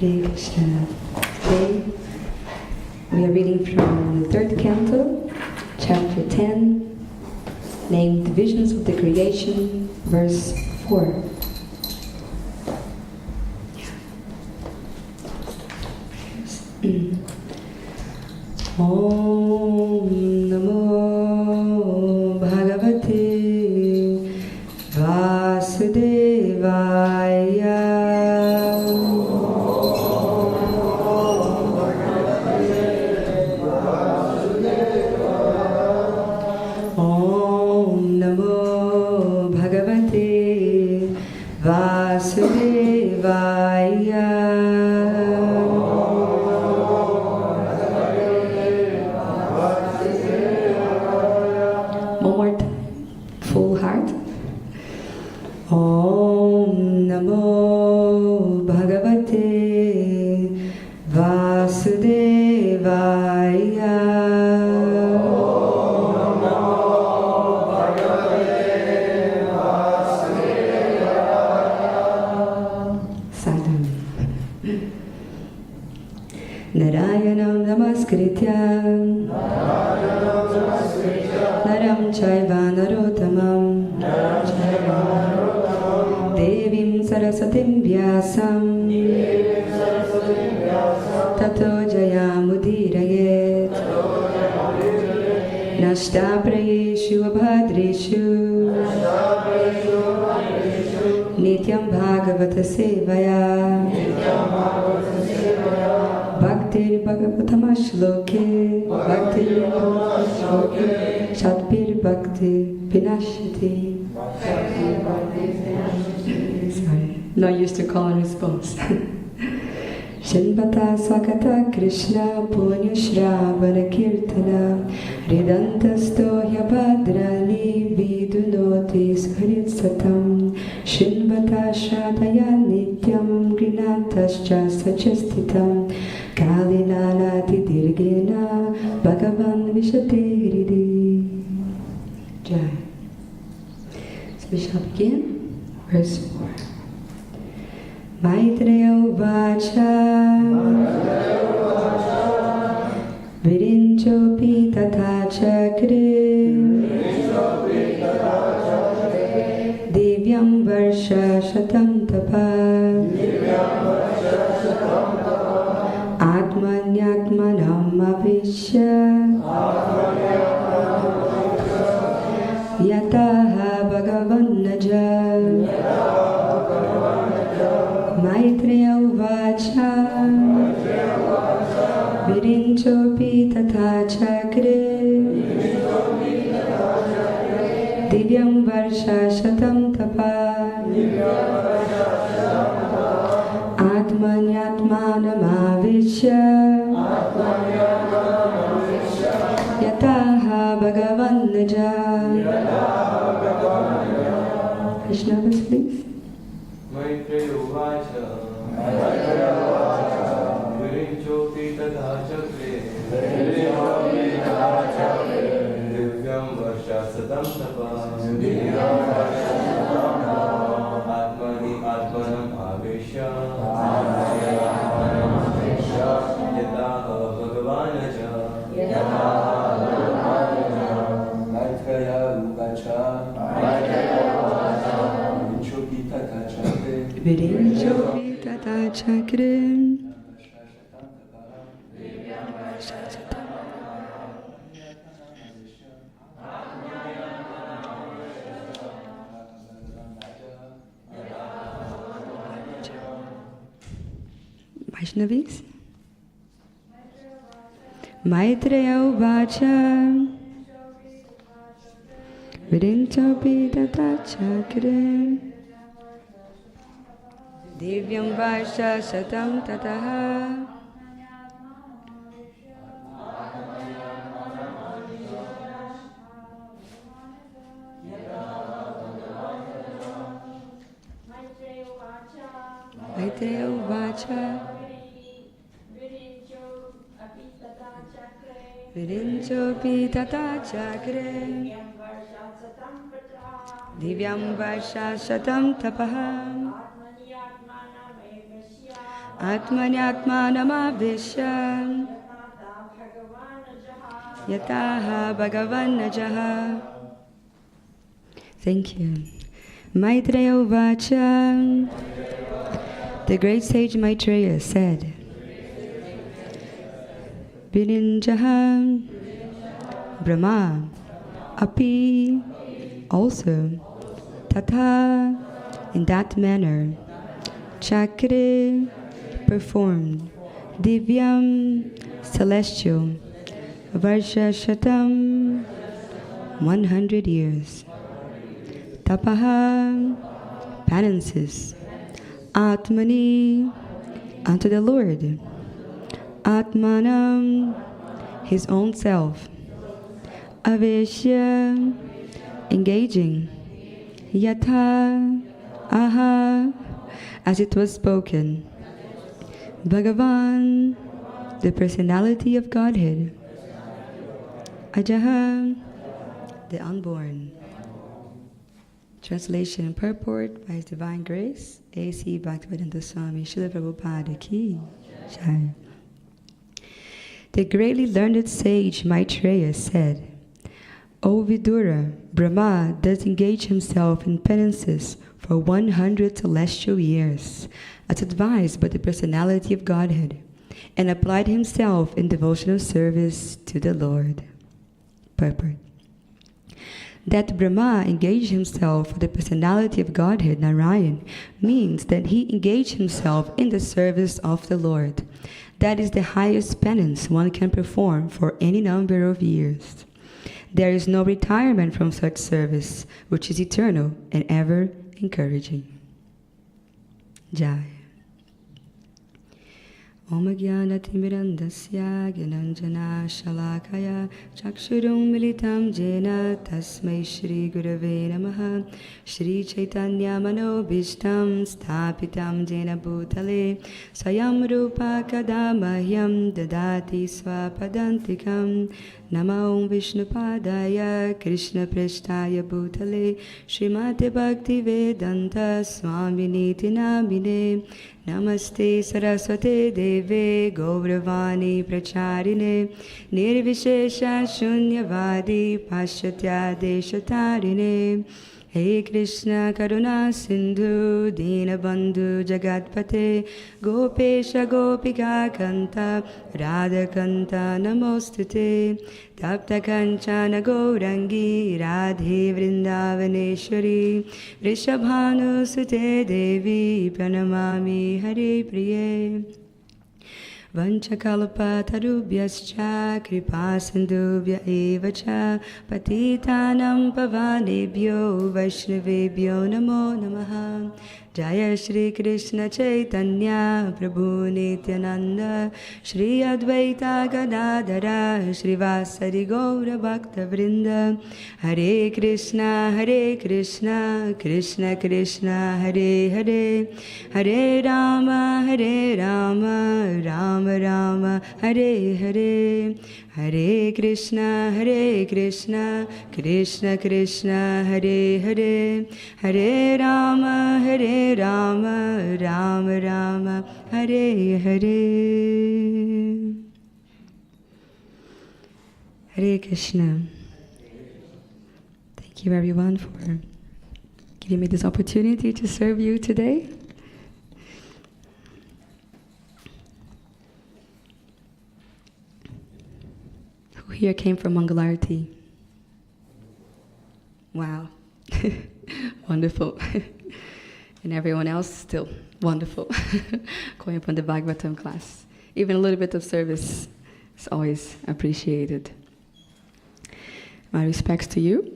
Hare Krishna. Today we are reading from the third canto, chapter 10, named Divisions of the Creation, verse 4. Om Namo Bhagavate Vasudevaya. Om Namo Bhagavate Vasudevaya. One more time, full heart. Om Namo Bhagavate Vasudevaya. Sadhu. Narayanam Namaskritya Naram Chaiva Narottamam Devim Sarasatim Vyasam Tato Jayamudirayet Nashtaprayeshu Abhadreshu Nityam Bhagavata Bhagavata Sevaya Bhaktir Bhagavatam Shloke Bhaktir Shatbir Bhakti Vinashati. Sorry, not used to call and response. Shinvata Sakata Krishna Punya Shravana Kirtana Ridantasto Yabhadrani Vidunoti Sharit Satam Shinvata Shradaya Nityam Grinatascha Sachastitam Kalinanati Dirgena Bhagavan Vishate Hridi. Jai. So we shall begin. Verse 4. Maitreya Uvacha Virinchopi Tatha Chakre Divyam Varsha Shatam Tapa Atmanyatmanam Avishya Yataha Bhagavan Naja Maitreya Uvacha Virinchopi Tatha Chakre Divyam Varsha Shatam Tapa Atmanyatmanam Avishya Yataha Bhagavan Naja. Vaishnavas, please. Maitreya Uvacha Virinchopi Tatha Chakre Divyam Varsha Satam Tapa Atmani Atmanam Avishya Yataha Bhagavanaja. Maitreya Uvacha Virinchopi Tatha Chakre Vaishnavis. Maitreya Uvacha Virinchopi Tatha Chakre Divyam Varsha Satam Tataha Maitreya Uvacha Virinchopi Tatha Chakre Divyam Varsha Satam Tapaha Atmanyatmanam Avishya Yataha Bhagavan Najaha. Thank you. Maitreya Uvacha. The great sage Maitreya said, Virinjaha Brahma Api also Tatha in that manner Chakre performed Divyam celestial Varsha Shatam 100 years Tapaha penances Atmani unto the Lord Atmanam his own self Avishya engaging Yatha Aha as it was spoken Bhagavan the personality of Godhead Ajaha the unborn. Translation and purport by His Divine Grace A.C. Bhaktivedanta Swami Srila Prabhupada Ki Jai. The greatly learned sage Maitreya said, O Vidura, Brahma does engage himself in penances for 100 celestial years, as advised by the personality of Godhead, and applied himself in devotional service to the Lord. Purport. That Brahma engaged himself with the personality of Godhead, Narayan, means that he engaged himself in the service of the Lord. That is the highest penance one can perform for any number of years. There is no retirement from such service, which is eternal and ever encouraging. Jai. Om Jnanatimirandasya Gyananjana Shalakaya Chakshurum Militam Jena Tasmai Shri Gurave Namaha Shri Chaitanya Manobhishtam Sthapitam Jena Bhutale Swayam Rupa Kadamahyam Dadati Swapadantikam Namo Vishnupadaya Krishna Prashtaya Bhutale Srimate Bhaktivedanta Swaminiti Namine Namaste Saraswate Deve Gauravani Pracharine Nirvishesha Shunyavadi Paschatya Deshatarine He Krishna Karuna Sindhu Dinabandhu Jagatpate Gopesha Gopika Kanta Radha Kanta Namostute Tapta Kanchana Gaurangi Radhe Vrindavaneshwari Rishabhanu Sute Devi Pranamami Hare Priye Vanchakalpatarubhyascha kripasindubhya evacha patitanam pavanebhyo vaishnavebhyo namo namaha Jaya Shri Krishna Chaitanya Prabhu Nityananda Shri Advaita Gadadhara Shri Vasari Gaura Bhakta Vrinda Hare Krishna Krishna Krishna Hare Hare Hare Rama Rama Rama Hare Hare Hare Krishna Krishna Krishna Hare Hare Hare Rama Rama Rama Hare Hare Hare Krishna. Thank you everyone for giving me this opportunity to serve you today. Who here came from Mangalarti? Wow. Wonderful. And everyone else still wonderful. Going from the Bhagavatam class. Even a little bit of service is always appreciated. My respects to you.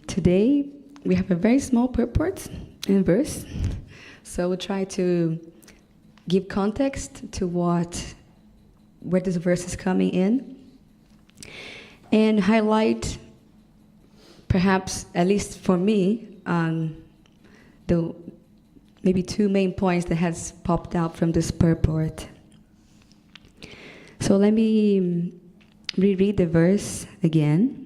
Today we have a very small purport and verse. So we'll try to give context to where this verse is coming in. And highlight, perhaps, at least for me, the maybe two main points that has popped out from this purport. So let me reread the verse again.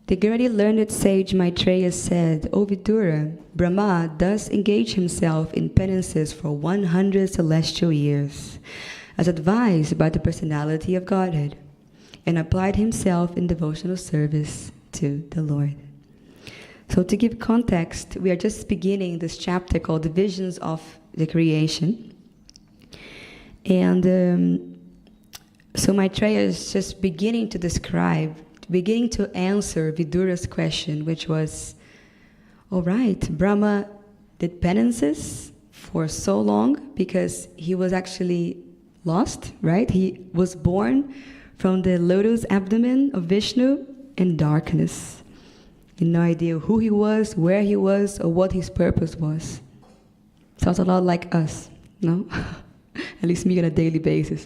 The greatly learned sage Maitreya said, O Vidura, Brahma thus engaged himself in penances for 100 celestial years, as advised by the personality of Godhead, and applied himself in devotional service to the Lord. So to give context, we are just beginning this chapter called The Visions of the Creation. And so Maitreya is just beginning to answer Vidura's question, which was, all right, Brahma did penances for so long because he was actually lost, right? He was born from the lotus abdomen of Vishnu in darkness. No idea who he was, where he was, or what his purpose was. Sounds a lot like us, no? At least me on a daily basis.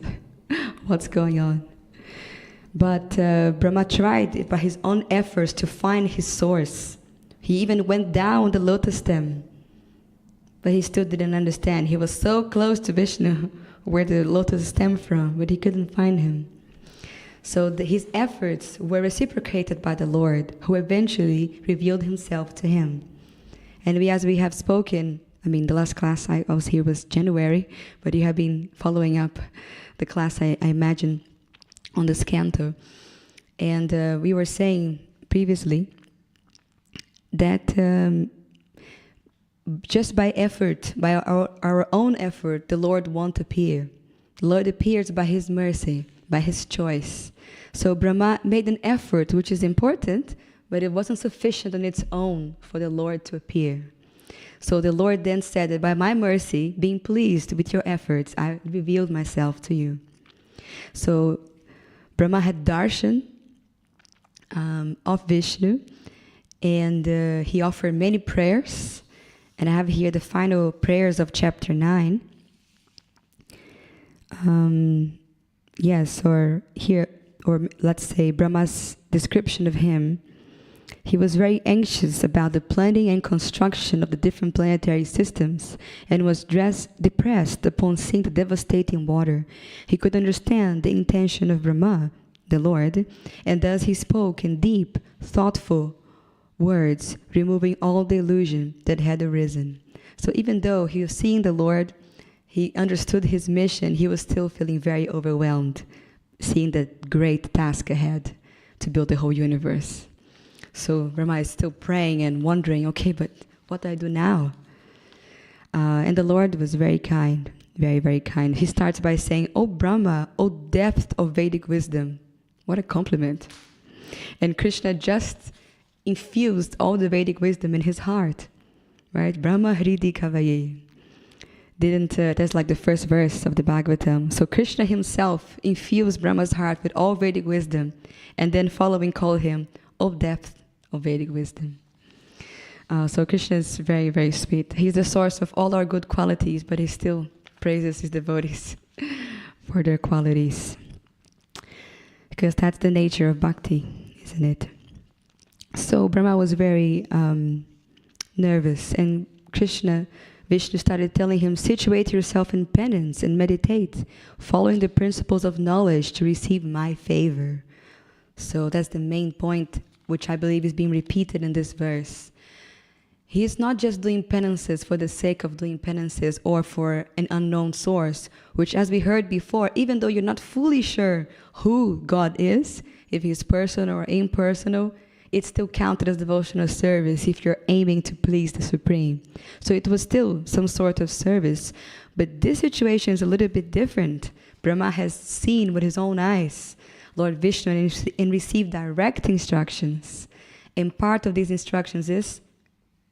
What's going on? But Brahma tried by his own efforts to find his source. He even went down the lotus stem. But he still didn't understand. He was so close to Vishnu, where the lotus stemmed from, but he couldn't find him. So his efforts were reciprocated by the Lord, who eventually revealed himself to him. And as we have spoken, the last class I was here was January, but you have been following up the class, I imagine, on this canto. And we were saying previously that just by effort, by our own effort, the Lord won't appear. The Lord appears by his mercy, by his choice. So Brahma made an effort, which is important, but it wasn't sufficient on its own for the Lord to appear. So the Lord then said that by my mercy, being pleased with your efforts, I revealed myself to you. So Brahma had darshan of Vishnu, and he offered many prayers. And I have here the final prayers of chapter 9. Or let's say Brahma's description of him. He was very anxious about the planning and construction of the different planetary systems and was depressed upon seeing the devastating water. He could understand the intention of Brahma, the Lord, and thus he spoke in deep, thoughtful words, removing all the illusion that had arisen. So even though he was seeing the Lord, he understood his mission, he was still feeling very overwhelmed, seeing the great task ahead to build the whole universe. So Brahma is still praying and wondering, okay, but what do I do now? And the Lord was very kind, very, very kind. He starts by saying, "O Brahma, O depth of Vedic wisdom." What a compliment. And Krishna just infused all the Vedic wisdom in his heart, right? Brahma Hridi Kavaye. That's like the first verse of the Bhagavatam. So Krishna himself infused Brahma's heart with all Vedic wisdom, and then following called him, "O depth of Vedic wisdom." So Krishna is very, very sweet. He's the source of all our good qualities, but he still praises his devotees for their qualities. Because that's the nature of bhakti, isn't it? So Brahma was very nervous, and Vishnu started telling him, "Situate yourself in penance and meditate, following the principles of knowledge to receive my favor." So that's the main point, which I believe is being repeated in this verse. He is not just doing penances for the sake of doing penances or for an unknown source, which, as we heard before, even though you're not fully sure who God is, if he's personal or impersonal, it's still counted as devotional service if you're aiming to please the Supreme. So it was still some sort of service. But this situation is a little bit different. Brahma has seen with his own eyes Lord Vishnu and received direct instructions. And part of these instructions is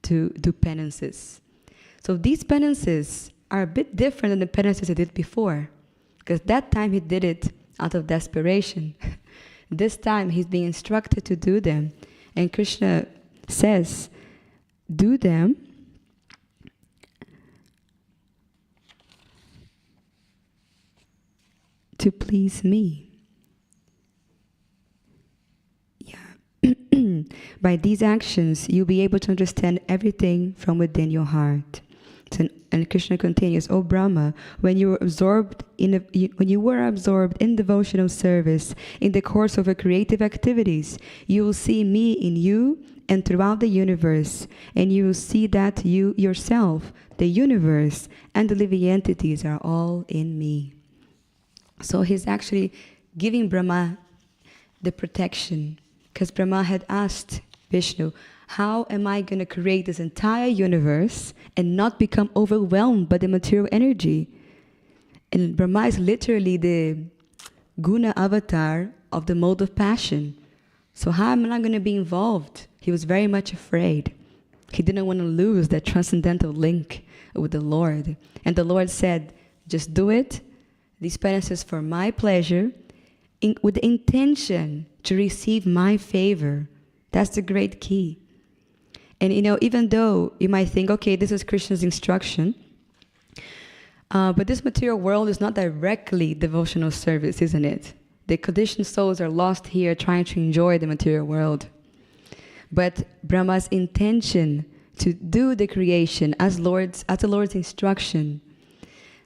to do penances. So these penances are a bit different than the penances he did before. Because that time he did it out of desperation. This time he's being instructed to do them. And Krishna says, do them to please me. By these actions, you'll be able to understand everything from within your heart. So, and Krishna continues, "O Brahma, when you were absorbed in devotional service, in the course of your creative activities, you will see me in you and throughout the universe, and you will see that you yourself, the universe, and the living entities are all in me." So he's actually giving Brahma the protection, because Brahma had asked Vishnu, how am I going to create this entire universe and not become overwhelmed by the material energy? And Brahma is literally the guna avatar of the mode of passion. So how am I going to be involved? He was very much afraid. He didn't want to lose that transcendental link with the Lord. And the Lord said, just do it. These penances for my pleasure, with the intention to receive my favor. That's the great key. And even though you might think, okay, this is Krishna's instruction, but this material world is not directly devotional service, isn't it? The conditioned souls are lost here trying to enjoy the material world. But Brahma's intention to do the creation as the Lord's instruction,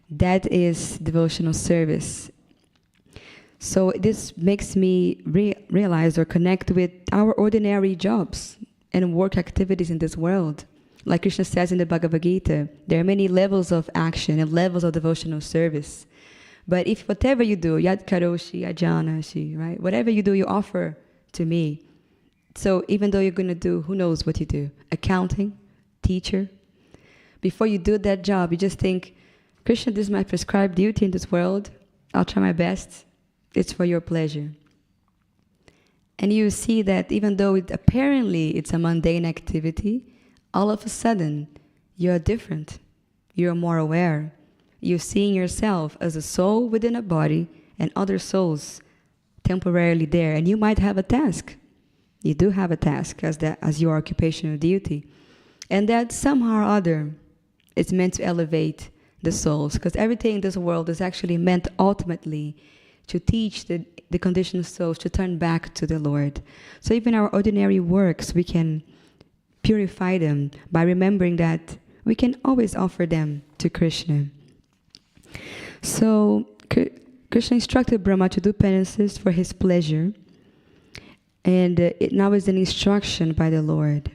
that is devotional service. So this makes me realize or connect with our ordinary jobs and work activities in this world. Like Krishna says in the Bhagavad Gita, there are many levels of action and levels of devotional service. But if whatever you do, yad karoshi, ajanashi, right? Whatever you do, you offer to me. So even though you're going to do, who knows what you do? Accounting, teacher. Before you do that job, you just think, Krishna, this is my prescribed duty in this world. I'll try my best. It's for your pleasure. And you see that even though apparently it's a mundane activity, all of a sudden you're different. You're more aware. You're seeing yourself as a soul within a body and other souls temporarily there. And you might have a task. You do have a task as your occupational duty. And that somehow or other is meant to elevate the souls. Because everything in this world is actually meant ultimately to teach the conditioned souls to turn back to the Lord. So even our ordinary works, we can purify them by remembering that we can always offer them to Krishna. So Krishna instructed Brahma to do penances for his pleasure, and it now is an instruction by the Lord.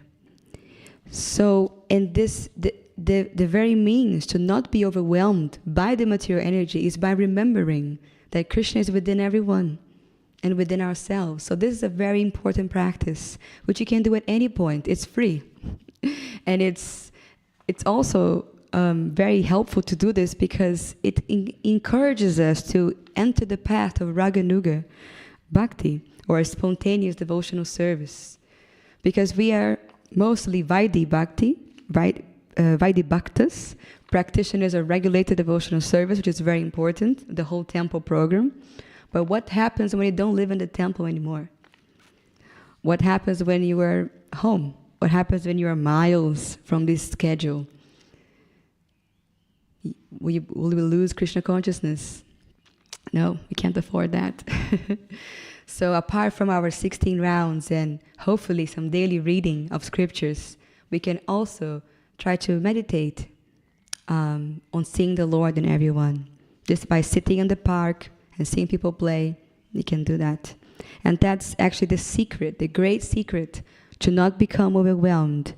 So, and this, the very means to not be overwhelmed by the material energy is by remembering that Krishna is within everyone and within ourselves. So this is a very important practice, which you can do at any point. It's free. And it's also very helpful to do this because it encourages us to enter the path of Raganuga Bhakti, or spontaneous devotional service. Because we are mostly Vaidhi Bhakti, Vaidhi Bhaktas, practitioners of regulated devotional service, which is very important, the whole temple program. But what happens when you don't live in the temple anymore? What happens when you are home? What happens when you are miles from this schedule? Will we lose Krishna consciousness? No, we can't afford that. So apart from our 16 rounds and hopefully some daily reading of scriptures, we can also try to meditate on seeing the Lord in everyone. Just by sitting in the park and seeing people play, you can do that. And that's actually the secret, the great secret, to not become overwhelmed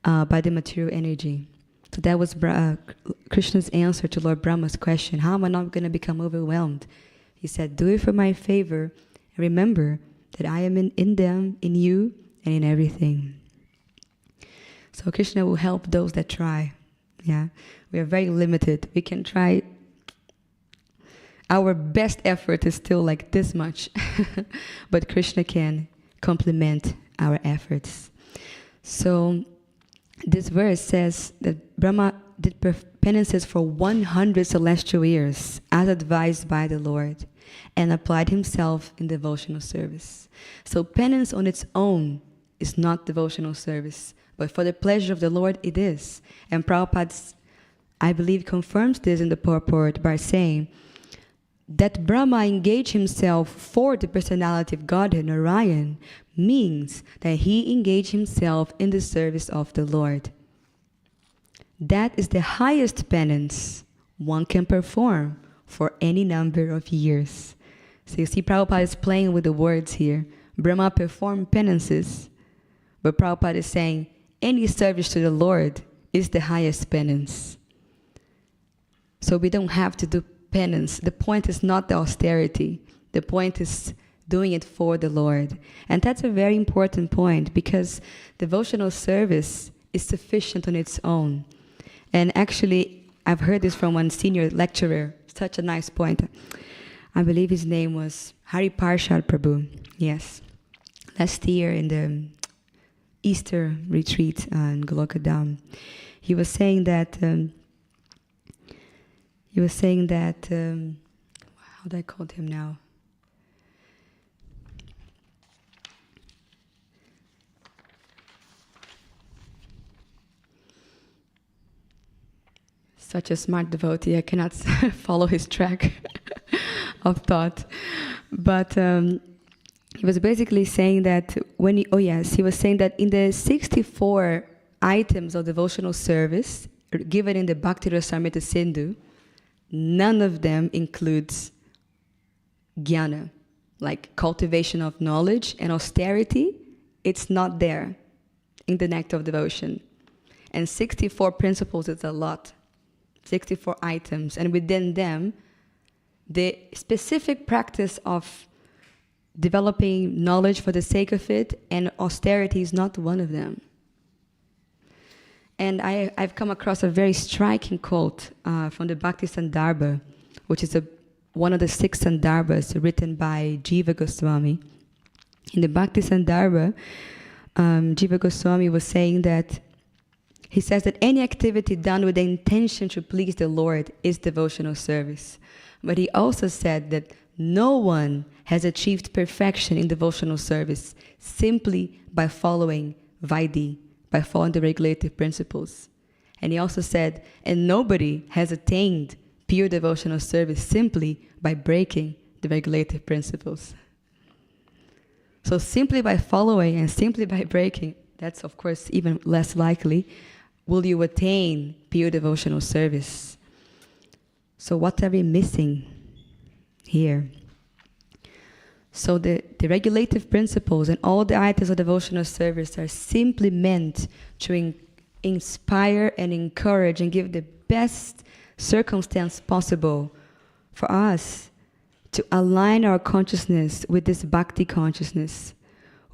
by the material energy. So that was Krishna's answer to Lord Brahma's question, how am I not going to become overwhelmed? He said, do it for my favor. Remember that I am in them, in you, and in everything. So Krishna will help those that try. Yeah, we are very limited. We can try. Our best effort is still like this much. But Krishna can complement our efforts. So this verse says that Brahma did penances for 100 celestial years, as advised by the Lord, and applied himself in devotional service. So penance on its own is not devotional service, but for the pleasure of the Lord it is. And Prabhupada, I believe, confirms this in the purport by saying that Brahma engaged himself for the personality of Godhead, Narayan, means that he engaged himself in the service of the Lord. That is the highest penance one can perform for any number of years. So you see, Prabhupada is playing with the words here. Brahma performed penances, but Prabhupada is saying any service to the Lord is the highest penance. So we don't have to do penance. The point is not the austerity. The point is doing it for the Lord. And that's a very important point, because devotional service is sufficient on its own. And actually, I've heard this from one senior lecturer, such a nice point. I believe his name was Hari Parshad Prabhu. Yes. Last year in the Easter retreat in Golokadam, he was saying that, how do I call him now? Such a smart devotee, I cannot follow his track of thought. But he was basically saying that he was saying that in the 64 items of devotional service given in the Bhakti Rasamrita Sindhu, none of them includes jnana, like cultivation of knowledge and austerity. It's not there in the Nectar of Devotion. And 64 principles is a lot. 64 items, and within them, the specific practice of developing knowledge for the sake of it and austerity is not one of them. And I've come across a very striking quote from the Bhakti Sandarbha, which is a one of the 6 Sandarbhas written by Jiva Goswami. In the Bhakti Sandarbha, Jiva Goswami was saying that, he says that any activity done with the intention to please the Lord is devotional service. But he also said that no one has achieved perfection in devotional service simply by following Vaidhi, by following the regulative principles. And he also said, and nobody has attained pure devotional service simply by breaking the regulative principles. So simply by following and simply by breaking, that's of course even less likely, will you attain pure devotional service. So what are we missing here? So the regulative principles and all the items of devotional service are simply meant to inspire and encourage and give the best circumstance possible for us to align our consciousness with this bhakti consciousness,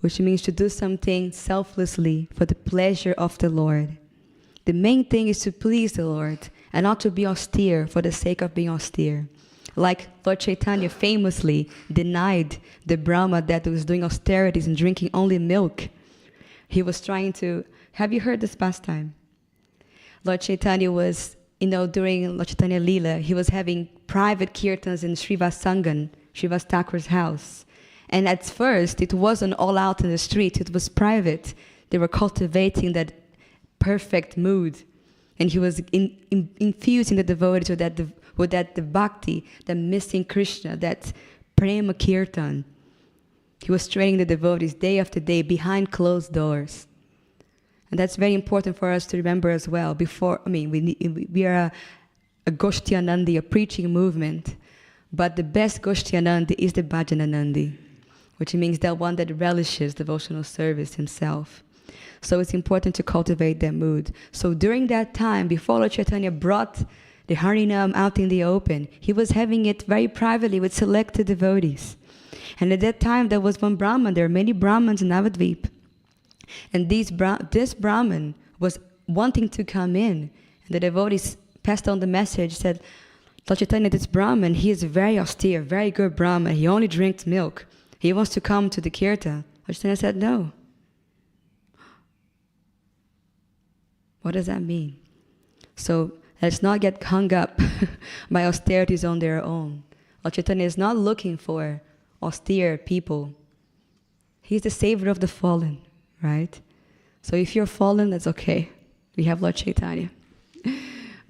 which means to do something selflessly for the pleasure of the Lord. The main thing is to please the Lord and not to be austere for the sake of being austere. Like Lord Chaitanya famously denied the Brahma that was doing austerities and drinking only milk. He was trying to... Have you heard this pastime? Lord Chaitanya was, during Lord Chaitanya Leela, he was having private kirtans in Srivasangan, Srivas Thakur's house. And at first, it wasn't all out in the street, it was private. They were cultivating that perfect mood. And he was infusing the devotees with that the bhakti, the missing Krishna, that prema kirtan. He was training the devotees day after day behind closed doors. And that's very important for us to remember as well. We are a Goshtianandi, a preaching movement. But the best Goshtianandi is the Bhajananandi, which means the one that relishes devotional service himself. So it's important to cultivate that mood. So during that time, before Lord Chaitanya brought the Harinam out in the open, he was having it very privately with selected devotees. And at that time, there was one Brahman. There are many Brahmins in Navadvip. And this Brahman was wanting to come in. And the devotees passed on the message, said, Lord Chaitanya, this Brahman, he is very austere, very good Brahman. He only drinks milk. He wants to come to the kirtan. Lord Chaitanya said, no. What does that mean? So let's not get hung up by austerities on their own. Lord Chaitanya is not looking for austere people. He's the savior of the fallen, right? So if you're fallen, that's okay. We have Lord Chaitanya.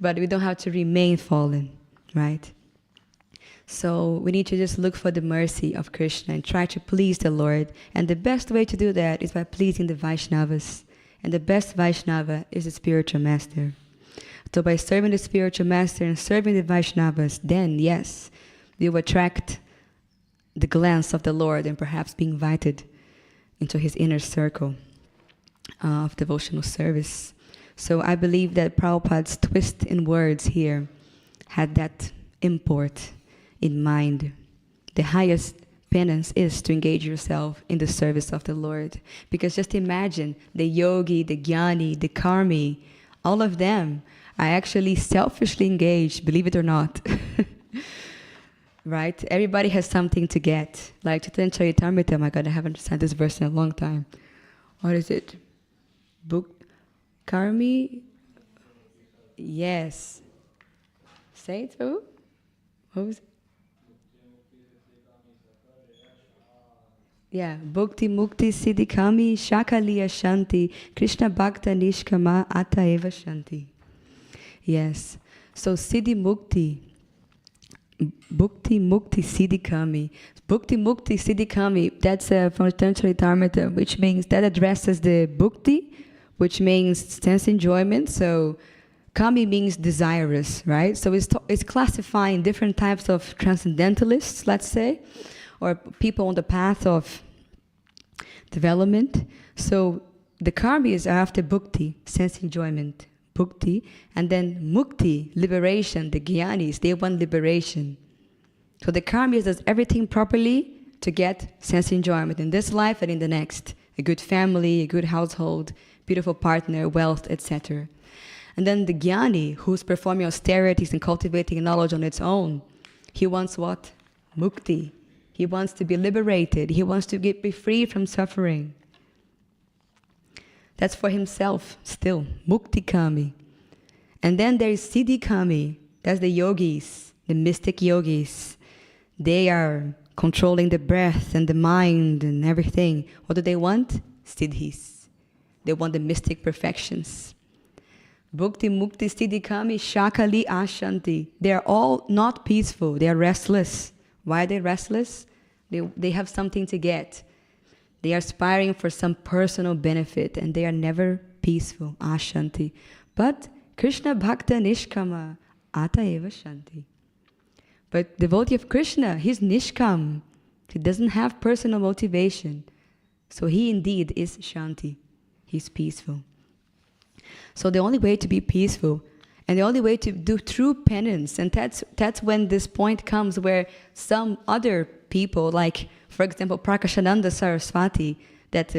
But we don't have to remain fallen, right? So we need to just look for the mercy of Krishna and try to please the Lord. And the best way to do that is by pleasing the Vaishnavas. And the best Vaishnava is the spiritual master. So by serving the spiritual master and serving the Vaishnavas, then yes, you will attract the glance of the Lord and perhaps be invited into his inner circle of devotional service. So I believe that Prabhupada's twist in words here had that import in mind. The highest penance is to engage yourself in the service of the Lord. Because just imagine the yogi, the jnani, the karmi, all of them are actually selfishly engaged, believe it or not. Right? Everybody has something to get. Like Chaitanya Charitamrita, my God, I haven't said this verse in a long time. What is it? Karmi? Yes. Say it, Prabhu? What was it? Yeah, Bhukti Mukti Siddhi Kami Shakaliya Shanti Krishna Bhakta Nishkama Ata Eva Shanti. Yes. So Siddhi Mukti, Bhukti Mukti Siddhi Kami. Bhukti Mukti Siddhi Kami, that's from Charitamrita, which means that addresses the Bhukti, which means sense enjoyment. So Kami means desirous, right? So it's classifying different types of transcendentalists, let's say, or people on the path of development. So the karmis are after bhukti, sense enjoyment, bhukti, and then mukti, liberation. The jnanis, they want liberation. So the karmis does everything properly to get sense enjoyment in this life and in the next. A good family, a good household, beautiful partner, wealth, etc. And then the jnani, who's performing austerities and cultivating knowledge on its own, He wants what? Mukti. He wants to be liberated. He wants to be free from suffering. That's for himself still. Mukti Kami. And then there is Siddhi Kami. That's the yogis, the mystic yogis. They are controlling the breath and the mind and everything. What do they want? Siddhis. They want the mystic perfections. Bhukti, Mukti, Siddhi, Kami, Shakali, Ashanti. They are all not peaceful. They are restless. Why are they restless? They have something to get. They are aspiring for some personal benefit and they are never peaceful. Ashanti. But Krishna Bhakta Nishkama, Ataeva Shanti. But devotee of Krishna, he's Nishkam. He doesn't have personal motivation. So he indeed is Shanti. He's peaceful. So the only way to be peaceful and the only way to do true penance, and that's when this point comes where some other people, like, for example, Prakashananda Saraswati, that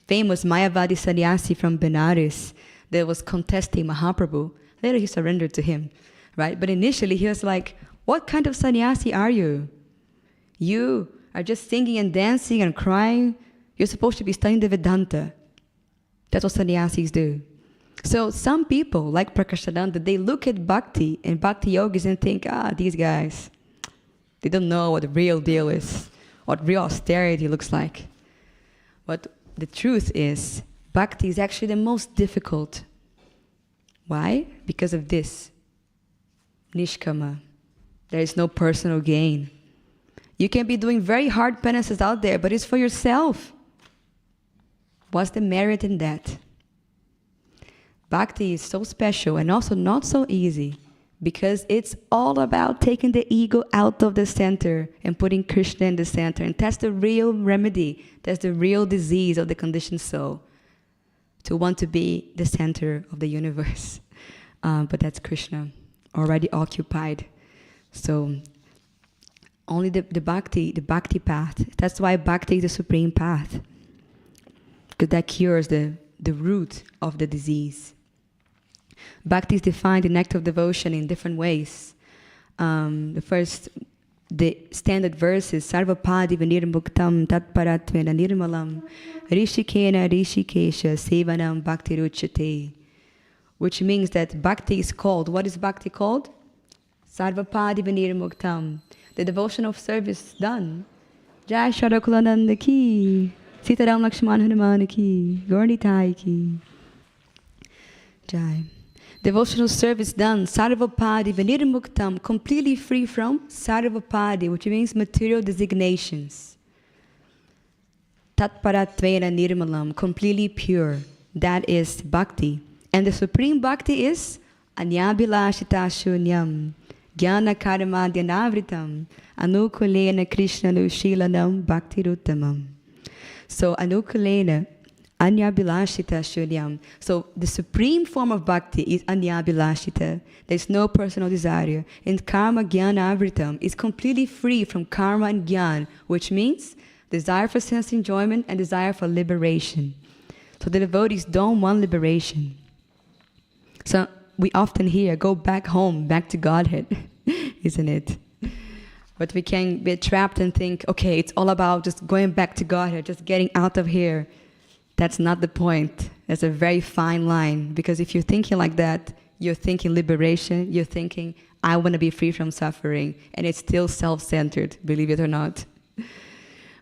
famous Mayavadi sannyasi from Benares that was contesting Mahaprabhu, later he surrendered to him, right? But initially he was like, what kind of sannyasi are you? You are just singing and dancing and crying. You're supposed to be studying the Vedanta. That's what sannyasis do. So some people, like Prakashananda, they look at bhakti and bhakti yogis and think, these guys, they don't know what the real deal is, what real austerity looks like. But the truth is, bhakti is actually the most difficult. Why? Because of this. Nishkama. There is no personal gain. You can be doing very hard penances out there, but it's for yourself. What's the merit in that? Bhakti is so special and also not so easy because it's all about taking the ego out of the center and putting Krishna in the center. And that's the real remedy. That's the real disease of the conditioned soul. To want to be the center of the universe. But that's Krishna, already occupied. So only the bhakti path. That's why bhakti is the supreme path. Because that cures the root of the disease. Bhakti is defined in act of devotion in different ways. The standard verse is Sarvapadi Vinirmuktam Tatparatvena Nirmalam Rishikena Rishikesha Sevanam Bhakti Ruchate. Which means that bhakti is called, what is bhakti called? Sarvapadi Vinirmuktam. The devotion of service done. Jai Sharakulananda ki. Sitaram Lakshman Hanuman ki. Gaurnitai ki. Jai. Devotional service done, sarvapadi, vinirmuktam, completely free from sarvapadi, which means material designations. Tatparatvena nirmalam, completely pure. That is bhakti. And the supreme bhakti is anyabhilashita shunyam, jnana karma dhyanavritam, anukulena krishna nushilanam bhaktiruttamam. So anukulena, Anyabhilashita Shunyam. So the supreme form of bhakti is Anyabhilashita. There's no personal desire. And Karma Jnana Avritam is completely free from karma and jnana, which means desire for sense enjoyment and desire for liberation. So the devotees don't want liberation. So we often hear, go back home, back to Godhead, isn't it? But we can be trapped and think, okay, it's all about just going back to Godhead, just getting out of here. That's not the point. That's a very fine line. Because if you're thinking like that, you're thinking liberation, you're thinking, I want to be free from suffering. And it's still self-centered, believe it or not.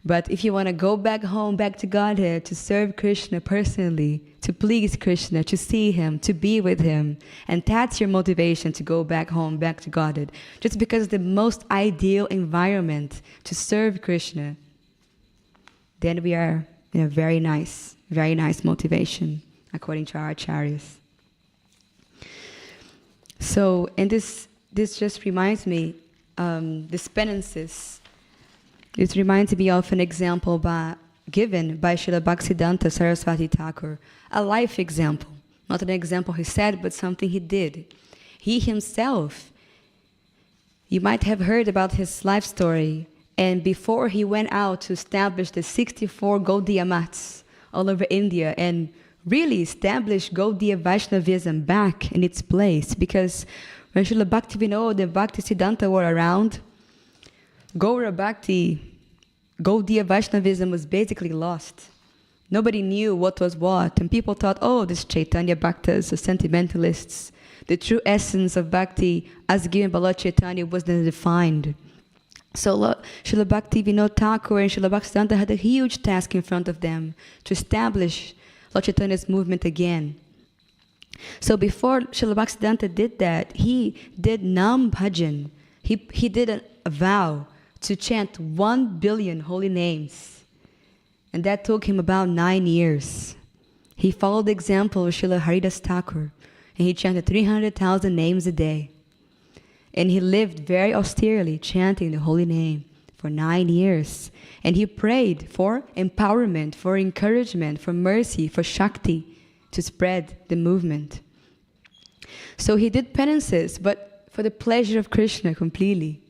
But if you want to go back home, back to Godhead, to serve Krishna personally, to please Krishna, to see Him, to be with Him, and that's your motivation to go back home, back to Godhead, just because it's the most ideal environment to serve Krishna, then we are in a very nice motivation, according to our acharyas. So, and this just reminds me, these penances, it reminds me of an example given by Srila Bhaktivedanta Saraswati Thakur, a life example. Not an example he said, but something he did. He himself, you might have heard about his life story, and before he went out to establish the 64 Gaudiya mats all over India and really establish Gaudiya Vaishnavism back in its place, because when Srila Bhaktivinoda and Bhaktisiddhanta were around, Gaura Bhakti, Gaudiya Vaishnavism was basically lost. Nobody knew what was what, and people thought, oh, this Chaitanya Bhaktas are sentimentalists. The true essence of Bhakti, as given by Lord Chaitanya, wasn't defined. So Srila Bhaktivinoda Thakur and Srila Bhaktivedanta had a huge task in front of them to establish Lord Chaitanya's movement again. So before Srila Bhaktivedanta did that, he did Nam Bhajan. He did a vow to chant 1 billion holy names. And that took him about 9 years. He followed the example of Srila Haridas Thakur, and he chanted 300,000 names a day. And he lived very austerely, chanting the holy name for 9 years. And he prayed for empowerment, for encouragement, for mercy, for Shakti to spread the movement. So he did penances, but for the pleasure of Krishna completely.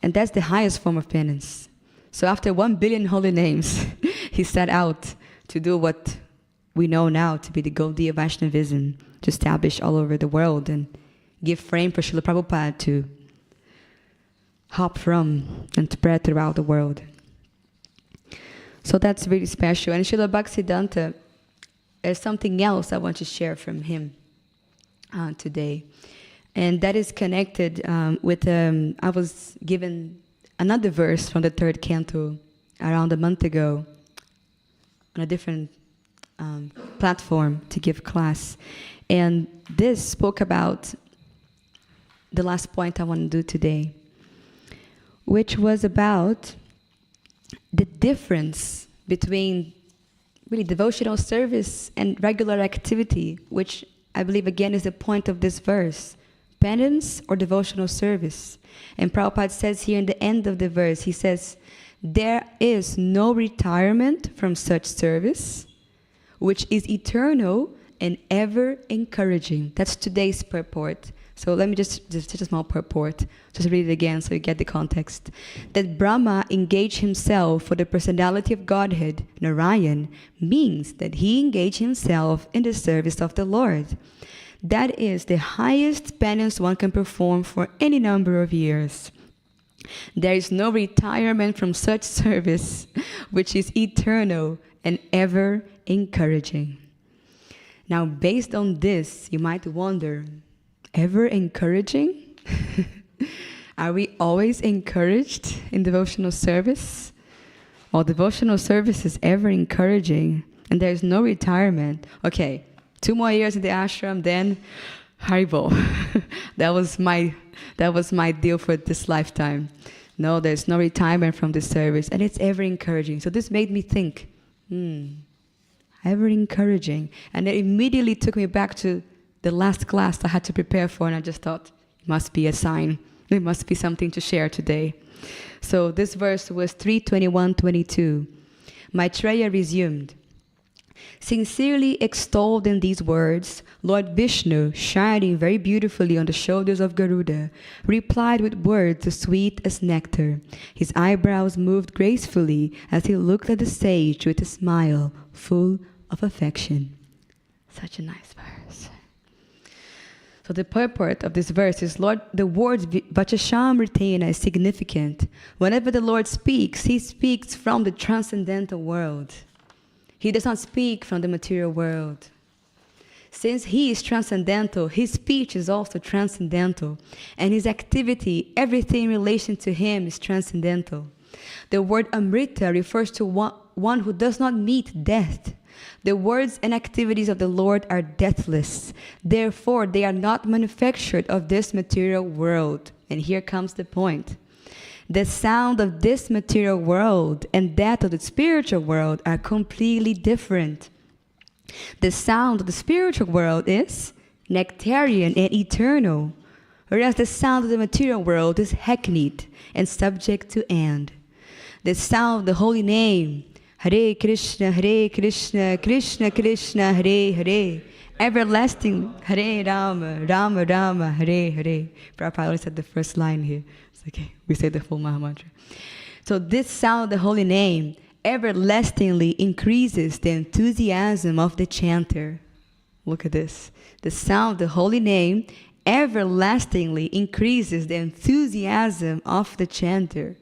And that's the highest form of penance. So after 1 billion holy names, he set out to do what we know now to be the Gaudiya Vaishnavism, to establish all over the world and give frame for Srila Prabhupada to hop from and spread throughout the world. So that's really special. And Srila Bhaktivedanta, there's something else I want to share from him today. And that is connected with, I was given another verse from the 3rd canto around a month ago on a different platform to give class. And this spoke about the last point I want to do today, which was about the difference between really devotional service and regular activity, which I believe again is the point of this verse, penance or devotional service. And Prabhupada says here in the end of the verse, he says, there is no retirement from such service, which is eternal and ever encouraging. That's today's purport. So let me just a small purport. Just read it again so you get the context. That Brahma engaged himself for the personality of Godhead, Narayan, means that he engaged himself in the service of the Lord. That is the highest penance one can perform for any number of years. There is no retirement from such service, which is eternal and ever encouraging. Now, based on this, you might wonder, ever encouraging? Are we always encouraged in devotional service? Well, devotional service is ever encouraging, and there's no retirement. Okay, 2 more years in the ashram, then Haribol. that was my deal for this lifetime. No, there's no retirement from this service, and it's ever encouraging. So this made me think, ever encouraging. And it immediately took me back to the last class I had to prepare for, and I just thought, it must be a sign. It must be something to share today. So this verse was 3:21-22. Maitreya resumed, sincerely extolled in these words, Lord Vishnu, shining very beautifully on the shoulders of Garuda, replied with words as sweet as nectar. His eyebrows moved gracefully as he looked at the sage with a smile full of affection. Such a nice verse. So the purport of this verse is, Lord, the words Vachashamritena is significant. Whenever the Lord speaks, he speaks from the transcendental world. He does not speak from the material world. Since he is transcendental, his speech is also transcendental. And his activity, everything in relation to him is transcendental. The word Amrita refers to one who does not meet death. The words and activities of the Lord are deathless. Therefore, they are not manufactured of this material world. And here comes the point. The sound of this material world and that of the spiritual world are completely different. The sound of the spiritual world is nectarian and eternal, whereas the sound of the material world is hackneyed and subject to end. The sound of the holy name, Hare Krishna, Krishna Krishna, Hare Hare, everlasting, Hare Rama, Rama Rama, Hare Hare. Prabhupada only said the first line here. It's okay, we say the full Maha Mantra. So this sound of the holy name everlastingly increases the enthusiasm of the chanter. Look at this. The sound of the holy name everlastingly increases the enthusiasm of the chanter.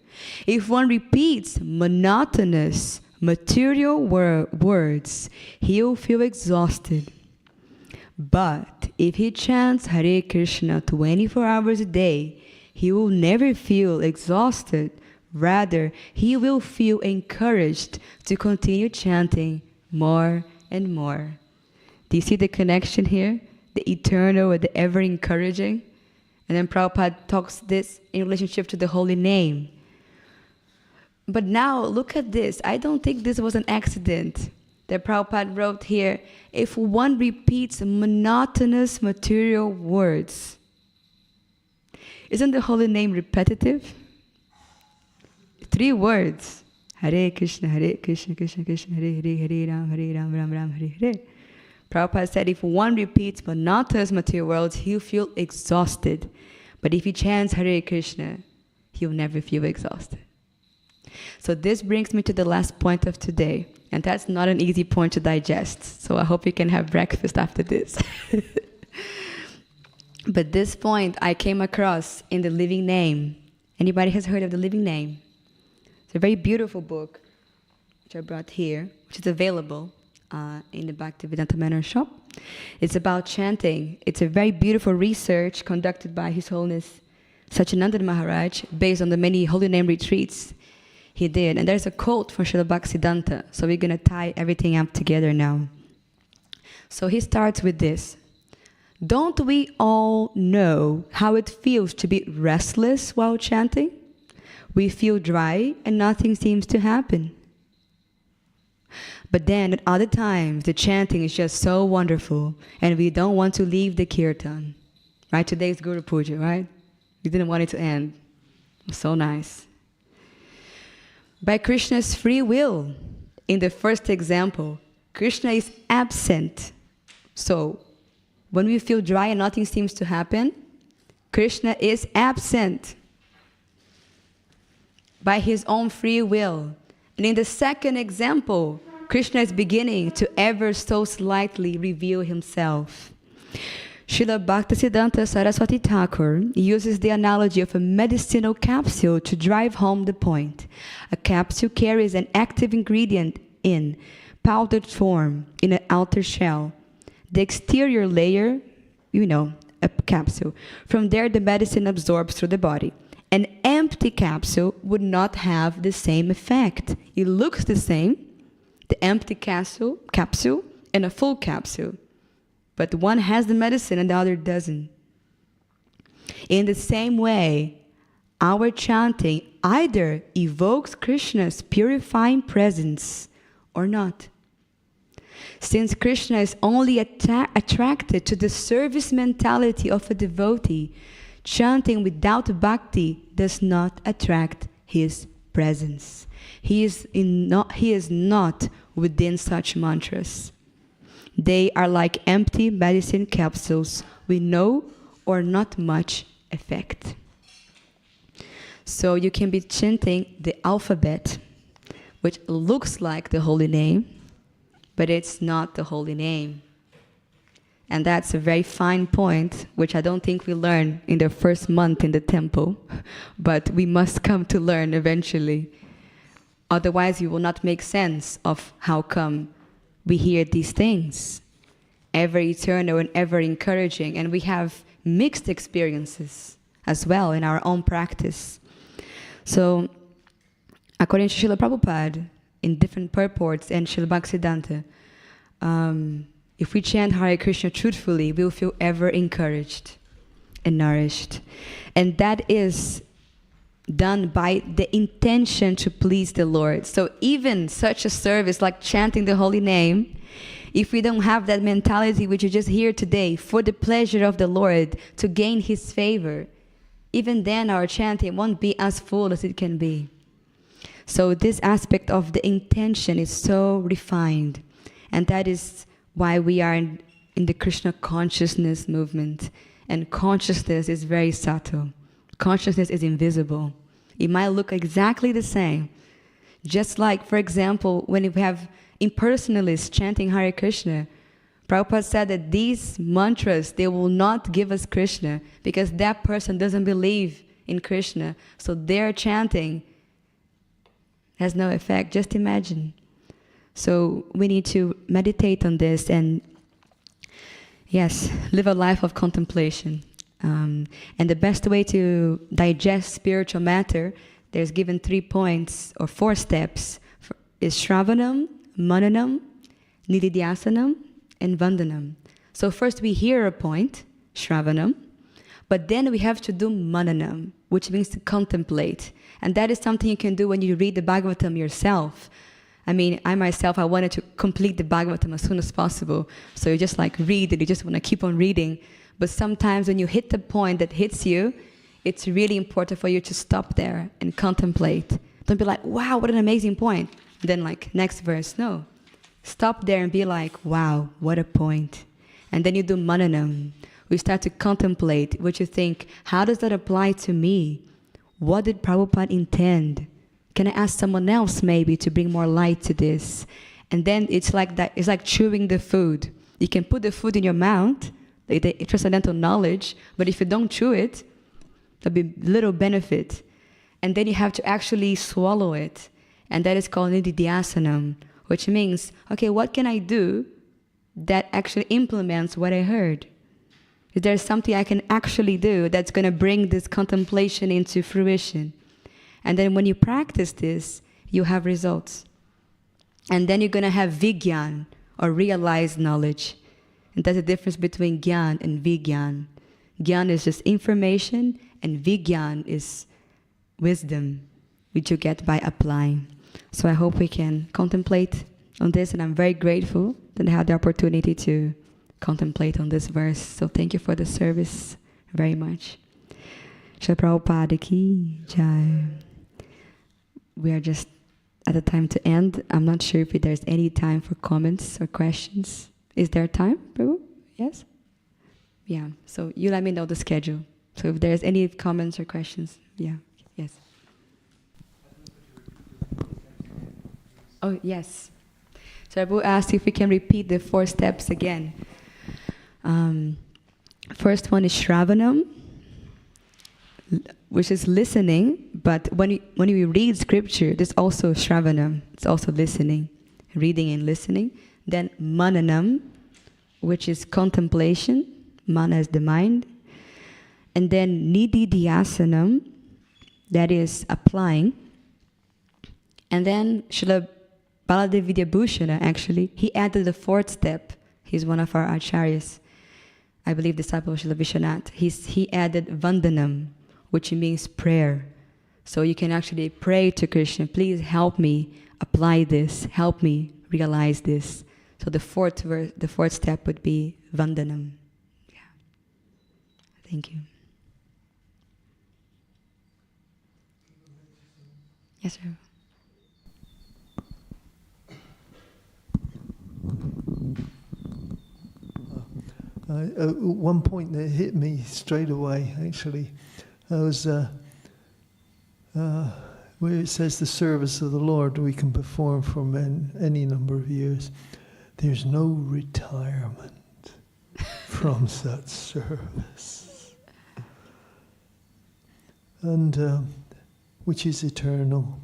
If one repeats monotonous material words, he'll feel exhausted. But if he chants Hare Krishna 24 hours a day, he will never feel exhausted. Rather, he will feel encouraged to continue chanting more and more. Do you see the connection here? The eternal and the ever encouraging? And then Prabhupada talks this in relationship to the holy name. But now, look at this. I don't think this was an accident that Prabhupada wrote here. If one repeats monotonous material words, isn't the holy name repetitive? 3 words. Hare Krishna, Krishna Krishna, Hare Hare, Hare Ram, Ram Ram, Hare Hare. Prabhupada said if one repeats monotonous material words, he'll feel exhausted. But if he chants Hare Krishna, he'll never feel exhausted. So this brings me to the last point of today. And that's not an easy point to digest. So I hope you can have breakfast after this. But this point I came across in the Living Name. Anybody has heard of the Living Name? It's a very beautiful book, which I brought here, which is available in the Bhaktivedanta Manor shop. It's about chanting. It's a very beautiful research conducted by His Holiness Satyananda Maharaj based on the many holy name retreats he did. And there's a quote from Srila Bhaktivedanta. So we're going to tie everything up together now. So he starts with this. Don't we all know how it feels to be restless while chanting? We feel dry and nothing seems to happen. But then at other times, the chanting is just so wonderful and we don't want to leave the kirtan. Right? Today's Guru Puja, right? We didn't want it to end. It was so nice. By Krishna's free will, in the first example, Krishna is absent. So, when we feel dry and nothing seems to happen, Krishna is absent by his own free will. And in the second example, Krishna is beginning to ever so slightly reveal himself. Srila Bhaktisiddhanta Saraswati Thakur uses the analogy of a medicinal capsule to drive home the point. A capsule carries an active ingredient in powdered form in an outer shell. The exterior layer, a capsule. From there, the medicine absorbs through the body. An empty capsule would not have the same effect. It looks the same, the empty capsule and a full capsule. But one has the medicine and the other doesn't. In the same way, our chanting either evokes Krishna's purifying presence or not. Since Krishna is only attracted to the service mentality of a devotee, chanting without bhakti does not attract his presence. He is not within such mantras. They are like empty medicine capsules with no or not much effect. So you can be chanting the alphabet, which looks like the holy name, but it's not the holy name. And that's a very fine point, which I don't think we learn in the first month in the temple, but we must come to learn eventually. Otherwise, you will not make sense of how come we hear these things. Ever eternal and ever encouraging. And we have mixed experiences as well in our own practice. So, according to Srila Prabhupada, in different purports, and Srila Bhaktisiddhanta, if we chant Hare Krishna truthfully, we'll feel ever encouraged and nourished. And that is done by the intention to please the Lord. So even such a service like chanting the holy name, if we don't have that mentality which you just hear today, for the pleasure of the Lord, to gain His favor, even then our chanting won't be as full as it can be. So this aspect of the intention is so refined. And that is why we are in the Krishna consciousness movement. And consciousness is very subtle. Consciousness is invisible. It might look exactly the same. Just like, for example, when we have impersonalists chanting Hare Krishna, Prabhupada said that these mantras, they will not give us Krishna because that person doesn't believe in Krishna. So their chanting has no effect. Just imagine. So we need to meditate on this and, yes, live a life of contemplation. And the best way to digest spiritual matter, there's given 3 points or 4 steps, is Shravanam, Mananam, Nididhyasanam, and Vandanam. So first we hear a point, Shravanam, but then we have to do Mananam, which means to contemplate. And that is something you can do when you read the Bhagavatam yourself. I mean, I myself, I wanted to complete the Bhagavatam as soon as possible. So you just like read it, you just want to keep on reading. But sometimes when you hit the point that hits you, it's really important for you to stop there and contemplate. Don't be like, wow, what an amazing point. And then like, next verse, no. Stop there and be like, wow, what a point. And then you do Mananam. We start to contemplate what you think, how does that apply to me? What did Prabhupada intend? Can I ask someone else maybe to bring more light to this? And then it's like that. It's like chewing the food. You can put the food in your mouth, like the transcendental knowledge, but if you don't chew it, there'll be little benefit. And then you have to actually swallow it. And that is called Nididhyasanam, which means, okay, what can I do that actually implements what I heard? Is there something I can actually do that's going to bring this contemplation into fruition? And then when you practice this, you have results. And then you're going to have vigyan, or realized knowledge. And that's the difference between gyan and vigyan. Gyan is just information, and vigyan is wisdom, which you get by applying. So I hope we can contemplate on this, and I'm very grateful that I had the opportunity to contemplate on this verse. So thank you for the service very much. Shri Prabhupada ki jai. We are just at the time to end. I'm not sure if there's any time for comments or questions. Is there time, Prabhu? Yes? Yeah, so you let me know the schedule. So if there's any comments or questions, yeah, yes. Oh, yes. So Prabhu asked if we can repeat the 4 steps again. First one is Shravanam, which is listening, but when we read scripture, there's also Shravanam, it's also listening, reading and listening. Then Mananam, which is contemplation, Mana is the mind. And then Nididhyasanam, that is applying. And then Srila Baladev Vidyabhushana, actually, he added the 4th step. He's one of our acharyas, I believe disciple of Srila Vishwanath. He added Vandanam, which means prayer. So you can actually pray to Krishna, please help me apply this, help me realize this. So the 4th step would be Vandanam. Yeah. Thank you. Yes, sir. One point that hit me straight away, actually, was where it says the service of the Lord we can perform for any number of years. There's no retirement from such service, and which is eternal,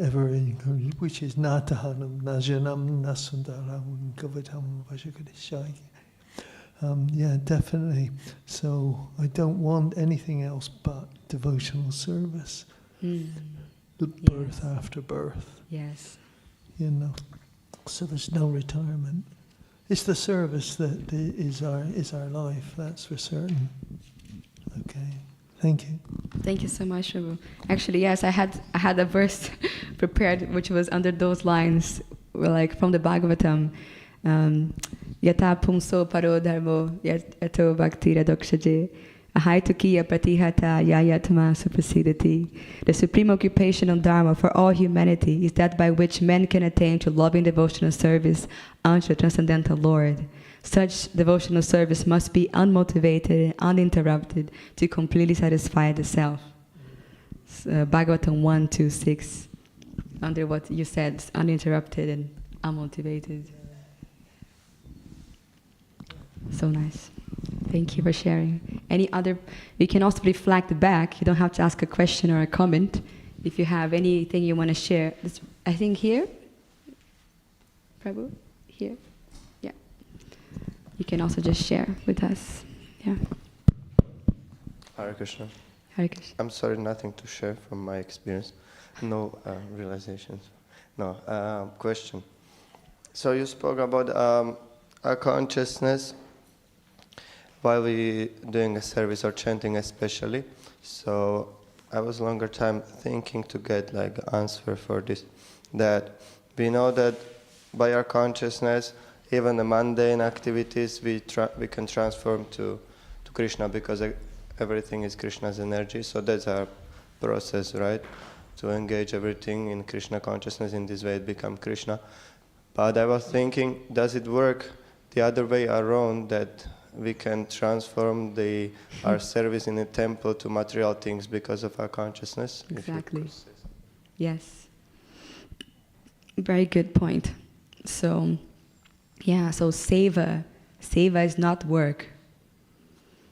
ever incoming, which is natahanam, najanam, nasundaram, gavatam, vajakarishay. Yeah, definitely. So I don't want anything else but devotional service. Birth after birth. Yes. You know. So there's no retirement. It's the service that is our life, that's for certain. Okay. Thank you. Thank you so much, Prabhu. Actually, yes, I had a verse prepared which was under those lines, like from the Bhagavatam. Yata pumso paro dharmo yato bhaktira dokshaje ahaitukiya pratihata yayatma suprasidati. The supreme occupational dharma for all humanity is that by which men can attain to loving devotional service unto the transcendental Lord. Such devotional service must be unmotivated and uninterrupted to completely satisfy the self. Bhagavatam 1:2-6, under what you said, uninterrupted and unmotivated. So nice. Thank you for sharing. Any other, you can also reflect back. You don't have to ask a question or a comment. If you have anything you want to share, I think here, Prabhu, here, yeah. You can also just share with us, yeah. Hare Krishna. Hare Krishna. I'm sorry, nothing to share from my experience. No realizations. No, question. So you spoke about our consciousness while we doing a service or chanting especially. So I was longer time thinking to get like answer for this. That we know that by our consciousness, even the mundane activities we can transform to Krishna, because everything is Krishna's energy. So that's our process, right? To engage everything in Krishna consciousness. In this way it becomes Krishna. But I was thinking, does it work the other way around, that we can transform our service in a temple to material things because of our consciousness? Exactly. Yes. Very good point. So, yeah, so seva is not work.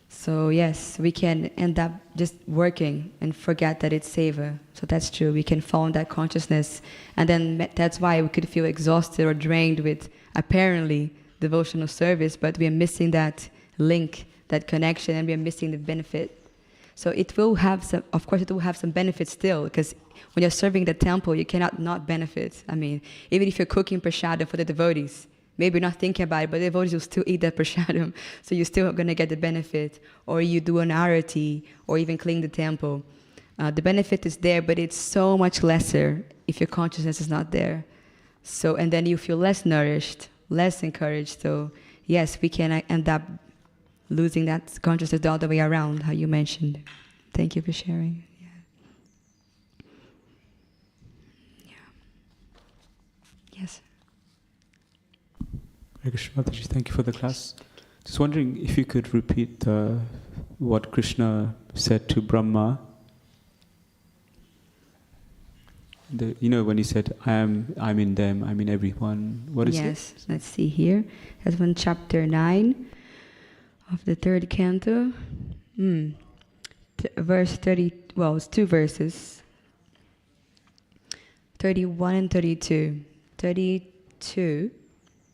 So yes, we can end up just working and forget that it's seva. So that's true. We can fall in that consciousness, and then that's why we could feel exhausted or drained with apparently devotional service, but we are missing that link, that connection, and we are missing the benefit. So it will have some, of course it will have some benefits still, because when you're serving the temple, you cannot not benefit. I mean, even if you're cooking prasada for the devotees, maybe you're not thinking about it, but the devotees will still eat that prasadam, so you're still going to get the benefit. Or you do an arati, or even clean the temple. The benefit is there, but it's so much lesser if your consciousness is not there. So, and then you feel less nourished, less encouraged. So yes, we can end up losing that consciousness the other way around, how you mentioned. Thank you for sharing. Yeah. Yes. Hare Krishna, Mataji, thank you for the class. Just wondering if you could repeat what Krishna said to Brahma. When he said, I'm in them, I'm in everyone. What is it? Yes, let's see here. That's from chapter 9 of the 3rd canto. Verse 30, well, it's 2 verses. 31 and 32.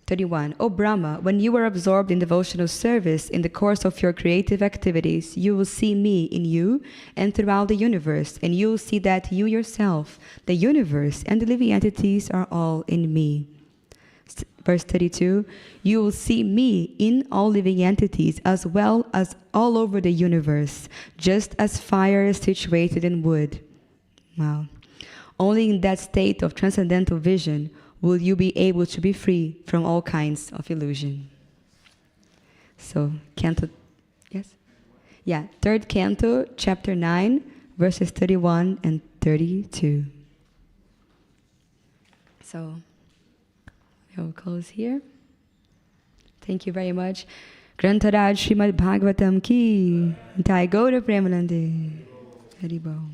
31. O Brahma, when you are absorbed in devotional service in the course of your creative activities, you will see me in you and throughout the universe, and you will see that you yourself, the universe, and the living entities are all in me. Verse 32, you will see me in all living entities as well as all over the universe, just as fire is situated in wood. Wow. Only in that state of transcendental vision will you be able to be free from all kinds of illusion. So, canto, yes? Yeah, 3rd canto, chapter 9, verses 31 and 32. So, we'll close here. Thank you very much. Grantaraj Srimad Bhagavatam ki, Jai Gaura Premanande. Haribol.